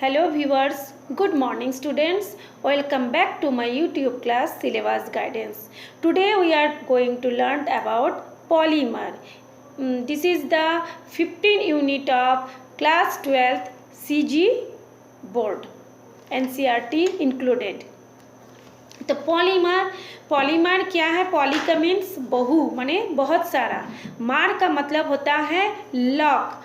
Hello viewers, good morning students. Welcome back to my YouTube class Syllabus Guidance. Today we are going to learn about polymer. This is the 15th unit of class 12th CG board, NCERT included. तो polymer क्या है? Poly का means बहु माने बहुत सारा, मार का मतलब होता है लॉक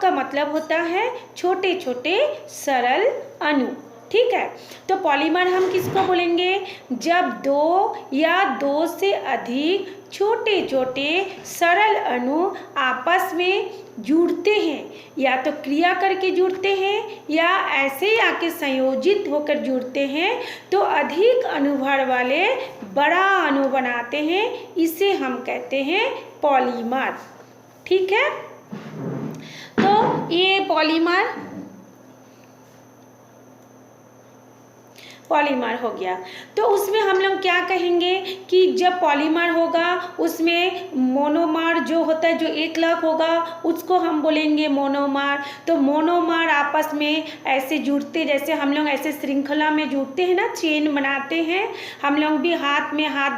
का मतलब होता है छोटे छोटे सरल अणु। ठीक है, तो पॉलीमर हम किसको बोलेंगे? जब दो या दो से अधिक छोटे छोटे सरल अणु आपस में जुड़ते हैं, या तो क्रिया करके जुड़ते हैं या ऐसे ही आके संयोजित होकर जुड़ते हैं, तो अधिक अणुभार वाले बड़ा अणु बनाते हैं। इसे हम कहते हैं पॉलीमर। ठीक है, तो ये पॉलीमर हो गया। तो उसमें हम लोग क्या कहेंगे कि जब पॉलीमर होगा उसमें मोनोमर जो होता है, जो एक लग होगा, उसको हम बोलेंगे मोनोमर। तो मोनोमर आपस में ऐसे जुड़ते, जैसे हम लोग ऐसे श्रृंखला में जुड़ते हैं ना, चेन बनाते हैं। हम लोग भी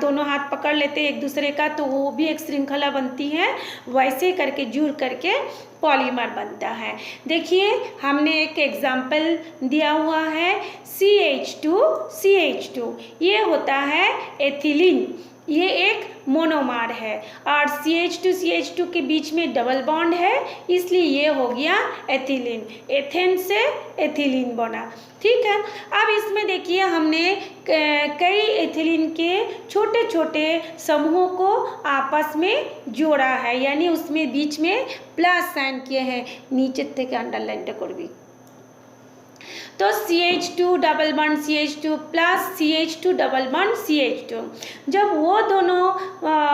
दोनों हाथ पकड़ लेते हैं एक दूसरे का, तो वो भी एक श्रृंखला बनती है। वैसे करके जुड़ करके पॉलीमर बनता है। देखिए, हमने एक एग्जाम्पल दिया हुआ है CH2, ये होता है एथिलीन, ये एक मोनोमर है, और CH2 के बीच में डबल बॉन्ड है, इसलिए ये हो गया एथिलीन। एथेन से एथिलीन बना। ठीक है, अब इसमें देखिए हमने कई एथिलीन के छोटे छोटे समूहों को आपस में जोड़ा है, यानी उसमें बीच में प्लस साइन किए हैं, नीचे থেকে अंडरलाइन करबी। तो CH2 double bond CH2 plus CH2 double bond CH2, जब वो दोनों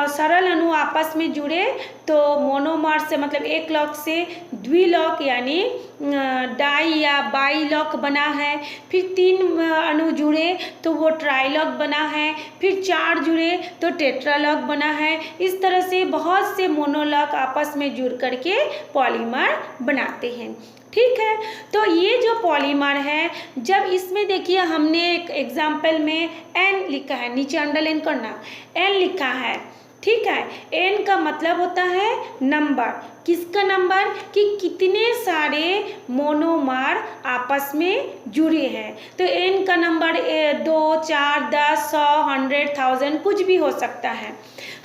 सरल अणु आपस में जुड़े तो मोनोमर से मतलब एक लॉक से द्विलॉक यानी डाई या बाई लॉक बना है। फिर 3 अणु जुड़े तो वो ट्राइलॉक बना है। फिर 4 जुड़े तो टेट्रालॉक बना है। इस तरह से बहुत से मोनोलॉक आपस में जुड़ करके पॉलीमर बनाते हैं। ठीक है, तो ये जो पॉलीमर है, जब इसमें देखिए हमने एक एग्जाम्पल में N लिखा है, नीचे अंडरलाइन करना, N लिखा है। ठीक है, N का मतलब होता है नंबर। किसका नंबर? कि कितने सारे मोनोमर आपस में जुड़े हैं। तो N का नंबर 2, 4, 10, 100, 100, 1000 कुछ भी हो सकता है।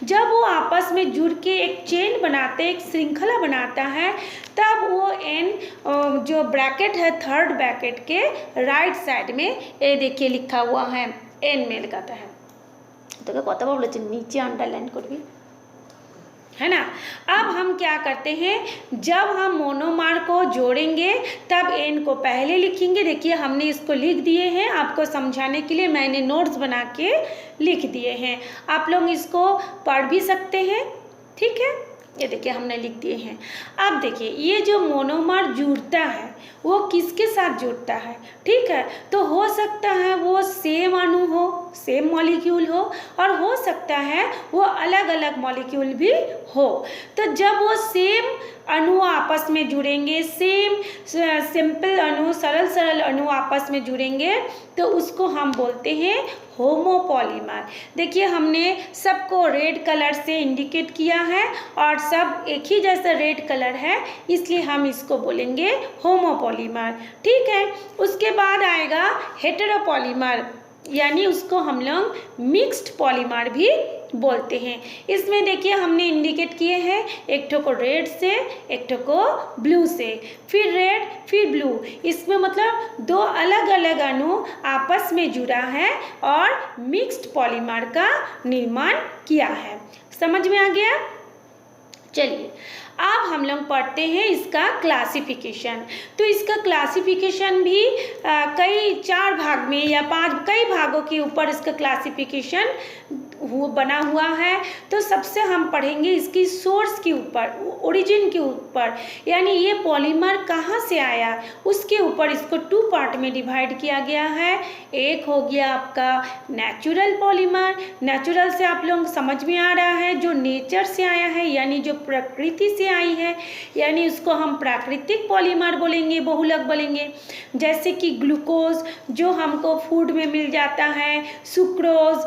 जब वो आपस में जुड़ के एक चेन बनाते, एक श्रृंखला बनाता है, तब वो N जो ब्रैकेट है, थर्ड ब्रैकेट के राइट साइड में ये देखिए लिखा हुआ है, N में लगाता है। तो कत बोले नीचे अंडरलाइन कर भी है ना। अब हम क्या करते हैं, जब हम मोनोमर को जोड़ेंगे तब N को पहले लिखेंगे। देखिए हमने इसको लिख दिए हैं, आपको समझाने के लिए मैंने नोट्स बना के लिख दिए हैं, आप लोग इसको पढ़ भी सकते हैं। ठीक है, ये देखिए हमने लिख दिए हैं। अब देखिए ये जो मोनोमर जुड़ता है वो किसके साथ जुड़ता है? ठीक है, तो हो सकता है वो सेम अणु हो, सेम मॉलिक्यूल हो, और हो सकता है वो अलग अलग मॉलिक्यूल भी हो। तो जब वो सेम अणु आपस में जुड़ेंगे, सेम सिंपल अणु, सरल अणु आपस में जुड़ेंगे, तो उसको हम बोलते हैं होमोपॉलीमर। देखिए हमने सबको रेड कलर से इंडिकेट किया है और सब एक ही जैसा रेड कलर है, इसलिए हम इसको बोलेंगे होमोपॉलीमर। ठीक है, उसके बाद आएगा हेटेरोपॉलीमर, यानी उसको हम लोग मिक्स्ड पॉलीमर भी बोलते हैं। इसमें देखिए हमने इंडिकेट किए हैं, एक ठो को रेड से, एक ठो को ब्लू से, फिर रेड फिर ब्लू। इसमें मतलब 2 अलग अलग अणु आपस में जुड़ा है और मिक्स्ड पॉलीमर का निर्माण किया है। समझ में आ गया? चलिए अब हम लोग पढ़ते हैं इसका क्लासिफिकेशन। तो इसका क्लासिफिकेशन भी कई 4 भाग में या 5 कई भागों के ऊपर इसका क्लासिफिकेशन बना हुआ है, तो सबसे हम पढ़ेंगे इसकी सोर्स के ऊपर, ओरिजिन के ऊपर, यानी ये पॉलीमर कहाँ से आया उसके ऊपर इसको 2 पार्ट में डिवाइड किया गया है। एक हो गया आपका नेचुरल पॉलीमर, नेचुरल से आप लोग समझ में आ रहा है जो नेचर से आया है, यानी जो प्रकृति से आई है, यानी उसको हम प्राकृतिक पॉलीमर बोलेंगे, बहुलक बोलेंगे। जैसे कि ग्लूकोज जो हमको फूड में मिल जाता है, सुक्रोज,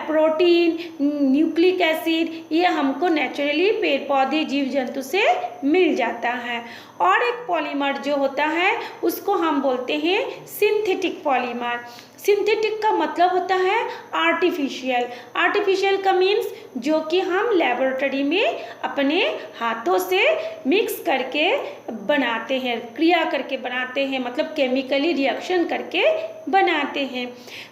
प्रोटीन, न्यूक्लिक एसिड, ये हमको नेचुरली पेड़ पौधे जीव जंतु से मिल जाता है। और एक पॉलीमर जो होता है उसको हम बोलते हैं सिंथेटिक पॉलीमर। सिंथेटिक का मतलब होता है आर्टिफिशियल। आर्टिफिशियल का मीन्स जो कि हम लेबोरेटरी में अपने हाथों से मिक्स करके बनाते हैं, क्रिया करके बनाते हैं, मतलब केमिकली रिएक्शन करके बनाते हैं।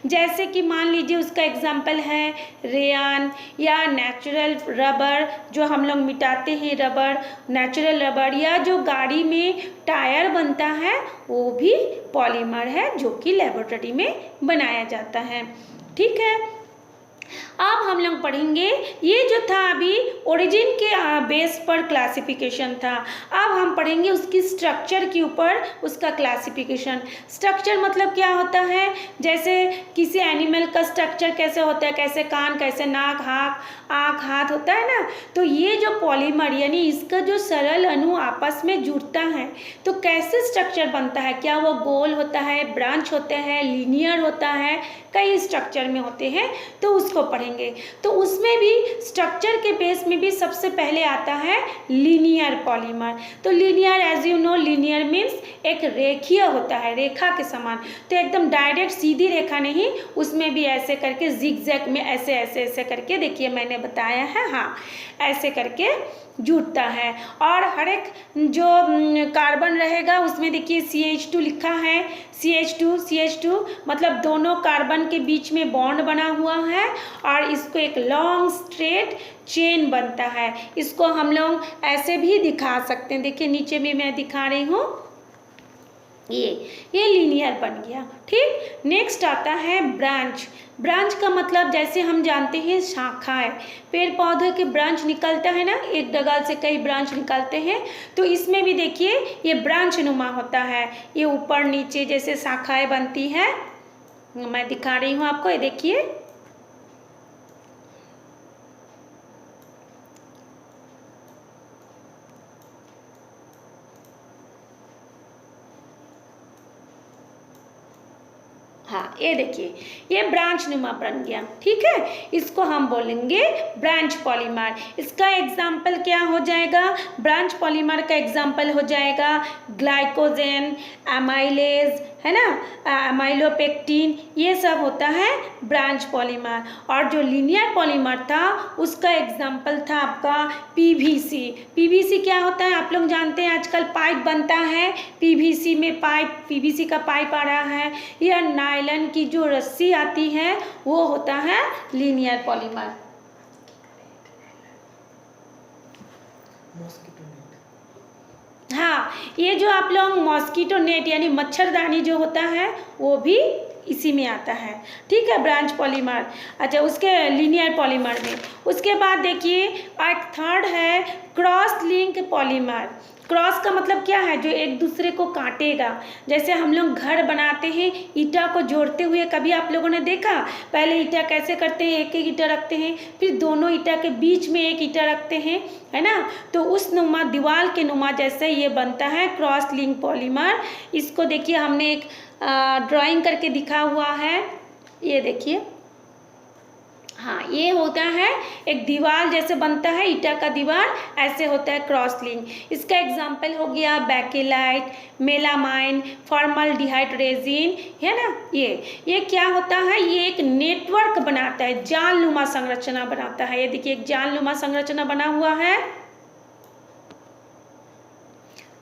जैसे कि मान लीजिए उसका एग्जाम्पल है रेयान या नेचुरल रबर, जो हम लोग मिटाते हैं रबर, नेचुरल रबर, या जो गाड़ी में टायर बनता है वो भी पॉलीमर है जो कि लेबोरेटरी में बनाया जाता है। ठीक है, अब हम लोग पढ़ेंगे, ये जो था अभी ओरिजिन के बेस पर क्लासिफिकेशन था, अब हम पढ़ेंगे उसकी स्ट्रक्चर के ऊपर उसका क्लासिफिकेशन। स्ट्रक्चर मतलब क्या होता है, जैसे किसी एनिमल का स्ट्रक्चर कैसे होता है, कैसे कान, कैसे नाक, आँख, हाथ होता है ना, तो ये जो पॉलीमर यानी इसका जो सरल अणु आपस में जुड़ता है तो कैसे स्ट्रक्चर बनता है, क्या वो गोल होता है, ब्रांच होते हैं, लीनियर होता है, कई स्ट्रक्चर में होते हैं, तो उसको पढ़ेंगे। तो उसमें भी स्ट्रक्चर के बेस में भी सबसे पहले आता है लीनियर पॉलीमर। तो linear, as you know, linear means एक रेखीय होता है, रेखा के समान, तो एकदम डायरेक्ट सीधी रेखा नहीं, उसमें भी ऐसे करके जिगजैग में ऐसे ऐसे ऐसे करके, देखिए मैंने बताया है, हाँ ऐसे करके जुड़ता है। और हर एक जो कार्बन रहेगा उसमें देखिए CH2 लिखा है, CH2 मतलब दोनों कार्बन के बीच में बॉन्ड बना हुआ है और इसको एक लॉन्ग स्ट्रेट चेन बनता है। इसको हम लोग ऐसे भी दिखा सकते हैं, देखिए नीचे में मैं दिखा रही हूँ, ये लीनियर बन गया। ठीक, नेक्स्ट आता है ब्रांच। ब्रांच का मतलब जैसे हम जानते हैं शाखाएं, पेड़ पौधे के ब्रांच निकलता है ना, एक डगाल से कई ब्रांच निकलते हैं, तो इसमें भी देखिए ये ब्रांच नुमा होता है, ये ऊपर नीचे जैसे शाखाएं बनती है, मैं दिखा रही हूँ आपको, ये देखिए हाँ, ये देखिए ये ब्रांच नुमा बन गया। ठीक है, इसको हम बोलेंगे ब्रांच पॉलीमर। इसका एग्जाम्पल क्या हो जाएगा, ब्रांच पॉलीमर का एग्जाम्पल हो जाएगा ग्लाइकोजेन, एमाइलेज, है ना, एमाइलोपेक्टिन, ये सब होता है ब्रांच पॉलीमर। और जो लीनियर पॉलीमर था उसका एग्जाम्पल था आपका PVC। PVC क्या होता है, आप लोग जानते हैं आजकल पाइप बनता है, PVC में पाइप, PVC का पाइप आ रहा है, या नायलॉन की जो रस्सी आती है वो होता है लीनियर पॉलीमर। हाँ, ये जो आप लोग मॉस्किटो नेट यानी मच्छरदानी जो होता है वो भी इसी में आता है। ठीक है, ब्रांच पॉलीमर। अच्छा, उसके लीनियर पॉलीमर में उसके बाद देखिए एक थर्ड है क्रॉस लिंक पॉलीमर। क्रॉस का मतलब क्या है, जो एक दूसरे को काटेगा। जैसे हम लोग घर बनाते हैं ईंटा को जोड़ते हुए, कभी आप लोगों ने देखा, पहले ईंटा कैसे करते हैं, एक एक ईंटा रखते हैं, फिर दोनों ईंटा के बीच में एक ईंटा रखते हैं, है ना, तो उस नुमा, दीवार के नुमा जैसे ये बनता है क्रॉस लिंक पॉलीमर। इसको देखिए हमने एक ड्राइंग करके दिखा हुआ है, ये देखिए, हाँ ये होता है एक दीवार जैसे बनता है, ईंटा का दीवार ऐसे होता है क्रॉस लिंक। इसका एग्जाम्पल हो गया बेकेलाइट, मेलामाइन, फॉर्मल्डिहाइड रेजिन, है ना। ये क्या होता है, ये एक नेटवर्क बनाता है, जालनुमा संरचना बनाता है। ये देखिए एक जालनुमा संरचना बना हुआ है।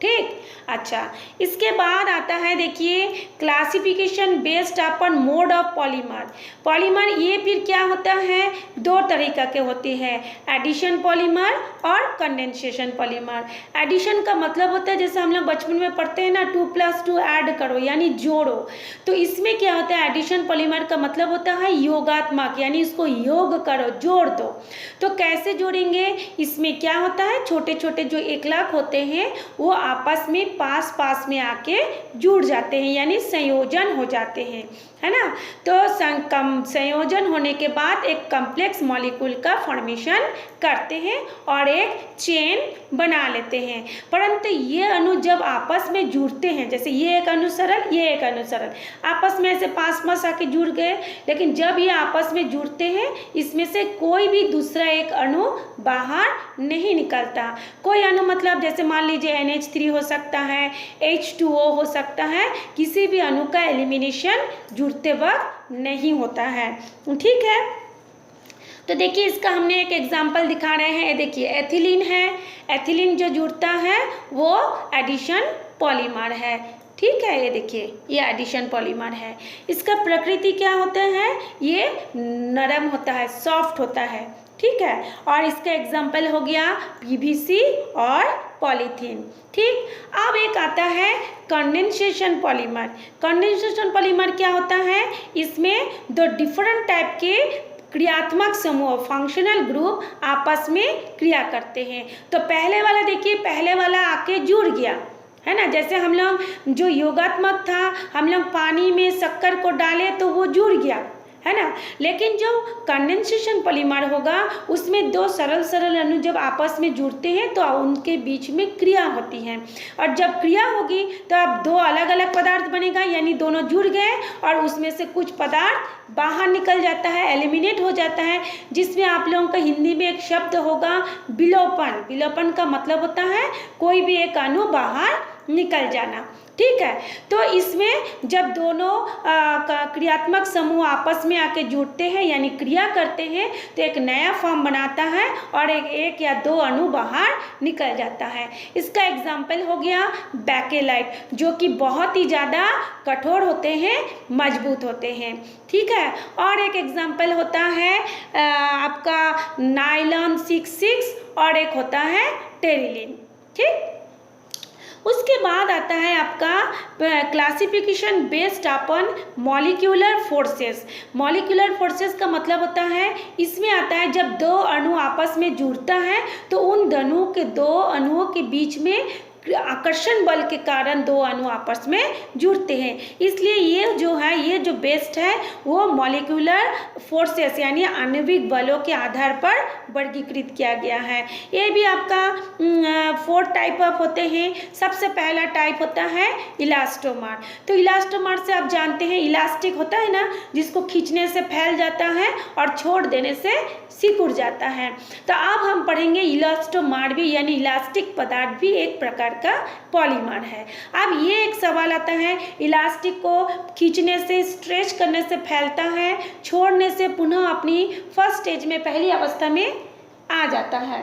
ठीक, अच्छा, इसके बाद आता है देखिए classification based upon mode of polymer. Polymer ये फिर क्या होता है, दो तरीका के होते हैं, एडिशन पॉलीमर और कंडेंसेशन पॉलीमर। एडिशन का मतलब होता है, जैसे हम लोग बचपन में पढ़ते हैं ना 2+2 ऐड करो यानी जोड़ो, तो इसमें क्या होता है एडिशन पॉलीमर का मतलब होता है योगात्मक, यानी इसको योग करो, जोड़ दो। तो कैसे जोड़ेंगे, इसमें क्या होता है छोटे छोटे जो एकलक होते हैं वो आपस में पास पास में आके जुड़ जाते हैं, यानी संयोजन हो जाते हैं, है ना। तो संयोजन होने के बाद एक कॉम्प्लेक्स मॉलिक्यूल का फॉर्मेशन करते हैं और एक चेन बना लेते हैं। परंतु ये अणु जब आपस में जुड़ते हैं, जैसे ये एक अणु सरल, ये एक अणु सरल, आपस में ऐसे पास पास आके जुड़ गए, लेकिन जब ये आपस में जुड़ते हैं इसमें से कोई भी दूसरा एक अणु बाहर नहीं निकलता। कोई अणु मतलब जैसे मान लीजिए NH3 हो सकता है, H2O हो सकता है, किसी भी अणु का एलिमिनेशन जुड़ते वक्त नहीं होता है, ठीक है। तो देखिए इसका हमने एक एग्जाम्पल दिखा रहे हैं, देखिए एथिलीन है, एथिलीन जो जुड़ता है वो एडिशन पॉलीमर है, ठीक है। ये देखिए ये एडिशन पॉलीमर है। इसका प्रकृति क्या होता है, ये नरम होता है, सॉफ्ट होता है, ठीक है। और इसका एग्जाम्पल हो गया PVC और पॉलीथीन, ठीक। अब एक आता है कंडेंसेशन पॉलीमर। कंडेंसेशन पॉलीमर क्या होता है, इसमें दो डिफरेंट टाइप के क्रियात्मक समूह फंक्शनल ग्रुप आपस में क्रिया करते हैं। तो पहले वाला देखिए, पहले वाला आके जुड़ गया, है ना। जैसे हम लोग जो योगात्मक था, हम लोग पानी में शक्कर को डाले तो वो जुड़ गया, है ना। लेकिन जो कंडेंसेशन पॉलीमर होगा उसमें दो सरल सरल अणु जब आपस में जुड़ते हैं तो उनके बीच में क्रिया होती है, और जब क्रिया होगी तो अब दो अलग अलग पदार्थ बनेगा, यानी दोनों जुड़ गए और उसमें से कुछ पदार्थ बाहर निकल जाता है, एलिमिनेट हो जाता है, जिसमें आप लोगों का हिंदी में एक शब्द होगा विलोपन। विलोपन का मतलब होता है कोई भी एक अणु बाहर निकल जाना, ठीक है। तो इसमें जब दोनों क्रियात्मक समूह आपस में आके जुड़ते हैं यानी क्रिया करते हैं तो एक नया फॉर्म बनाता है और एक या दो अणु बाहर निकल जाता है। इसका एग्जाम्पल हो गया बैकेलाइट, जो कि बहुत ही ज़्यादा कठोर होते हैं, मजबूत होते हैं, ठीक है। और एक एग्जाम्पल होता है आपका नायलॉन 66 और एक होता है टेरिलिन, ठीक। उसके बाद आता है आपका classification based upon molecular forces. Molecular forces का मतलब होता है, इसमें आता है जब दो अणु आपस में जुड़ता है तो उन दो अणुओं के बीच में आकर्षण बल के कारण दो अणु आपस में जुड़ते हैं, इसलिए ये जो है, ये जो बेस्ड है वो मॉलिक्यूलर फोर्सेस यानी आणविक बलों के आधार पर वर्गीकृत किया गया है। ये भी आपका 4 टाइप ऑफ होते हैं। सबसे पहला टाइप होता है इलास्टोमर। तो इलास्टोमर से आप जानते हैं इलास्टिक होता है ना, जिसको खींचने से फैल जाता है और छोड़ देने से सिकुड़ जाता है। तो अब हम पढ़ेंगे इलास्टोमर भी, यानी इलास्टिक पदार्थ भी एक प्रकार का पॉलीमर है। अब ये एक सवाल आता है, इलास्टिक को खींचने से, स्ट्रेच करने से फैलता है, छोड़ने से पुनः अपनी फर्स्ट स्टेज में, पहली अवस्था में आ जाता है।